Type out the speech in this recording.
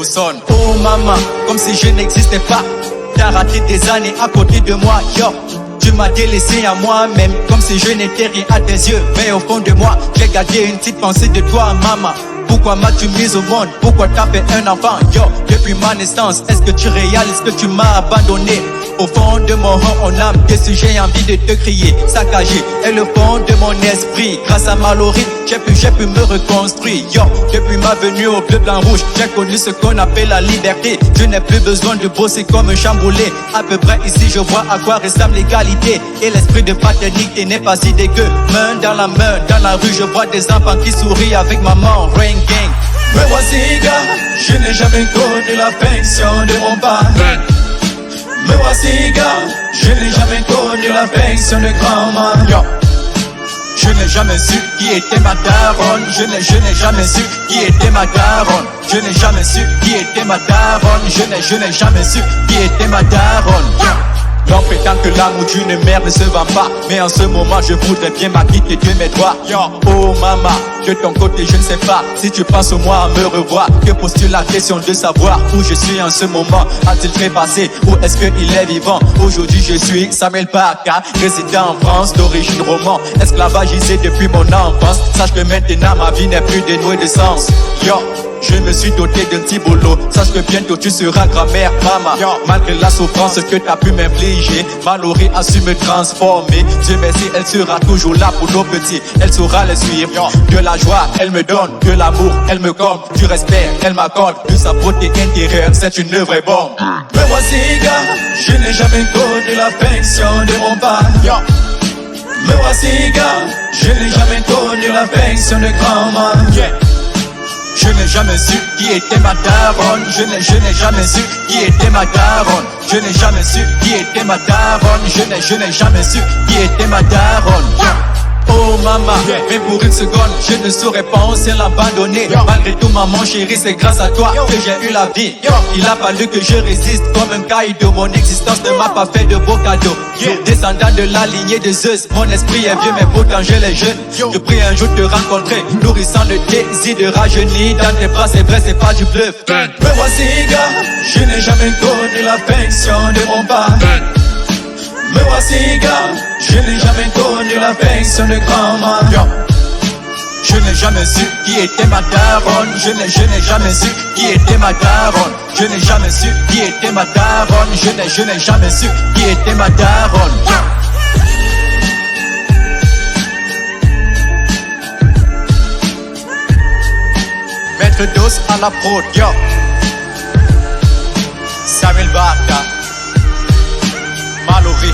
au son. Oh maman, comme si je n'existais pas. T'as raté des années à côté de moi, yo. Tu m'as délaissé à moi-même, comme si je n'étais rien à tes yeux. Mais au fond de moi, j'ai gardé une petite pensée de toi, maman. Pourquoi m'as-tu mise au monde? Pourquoi t'as fait un enfant? Yo, depuis ma naissance, est-ce que tu réalises que tu m'as abandonné? Au fond de mon âme, qu'est-ce que j'ai envie de te crier? Saccagé est le fond de mon esprit. Grâce à Mallory, j'ai pu me reconstruire. Yo, depuis ma venue au bleu, blanc, rouge, j'ai connu ce qu'on appelle la liberté. Je n'ai plus besoin de bosser comme un chamboulé. À peu près ici, je vois à quoi ressemble l'égalité. Et l'esprit de fraternité n'est pas si dégueu. Main, dans la rue, je vois des enfants qui sourient avec maman. Rain gang. Me voici, gars, je n'ai jamais connu l'affection de mon père. Me voici, gars, je n'ai jamais connu l'affection de grand-mère. Yo. Je n'ai jamais su qui était ma daronne. Je n'ai jamais su qui était ma daronne. Je n'ai jamais su qui était ma daronne. Je n'ai jamais su qui était ma daronne. Yo. L'on prétend que l'amour d'une mère ne se vend pas. Mais en ce moment je voudrais bien m'acquitter de mes droits. Yo. Oh maman, de ton côté je ne sais pas si tu penses au moi à me revoir. Que pose-tu la question de savoir où je suis en ce moment? A-t-il trépassé ou est-ce qu'il est vivant? Aujourd'hui je suis Samuel Baka, résident en France d'origine roman, esclavagisé depuis mon enfance. Sache que maintenant ma vie n'est plus dénuée de sens. Yo. Je me suis doté d'un petit boulot. Sache que bientôt tu seras grand-mère, maman. Yo. Malgré la souffrance que t'as pu m'infliger, Mallory a su me transformer. Dieu merci, elle sera toujours là pour nos petits. Elle saura les suivre. Yo. De la joie, elle me donne. De l'amour, elle me comble. Du respect, elle m'accorde. De sa beauté intérieure, c'est une vraie bombe. Me voici, gars, je n'ai jamais connu l'affection de mon père. Yo. Me voici, gars, je n'ai jamais connu l'affection de grand-mère. Yeah. Je n'ai jamais su qui était ma daronne. Je n'ai jamais su qui était ma daronne. Je n'ai jamais su qui était ma daronne. Je n'ai jamais su qui était ma daronne. Oh maman, mais pour une seconde, je ne saurais penser l'abandonner. Malgré tout maman chérie, c'est grâce à toi que j'ai eu la vie. Il a fallu que je résiste comme un caïdo. Mon existence ne m'a pas fait de beaux cadeaux. Descendant de la lignée de Zeus, mon esprit est vieux mais pourtant je l'ai jeune. Je prie un jour te rencontrer, nourrissant le désir de rajeunir. Dans tes bras c'est vrai, c'est pas du bluff. Me voici gars, je n'ai jamais connu l'affection de mon père. Me voici gars, je n'ai jamais connu l'affection de grand-mère. Je n'ai jamais su qui était ma daronne. Je n'ai jamais su qui était ma daronne. Je n'ai jamais su qui était ma daronne. Je n'ai jamais su qui était ma daronne. Maître Dos à la prod, yo. Samuel Baka, Mallory.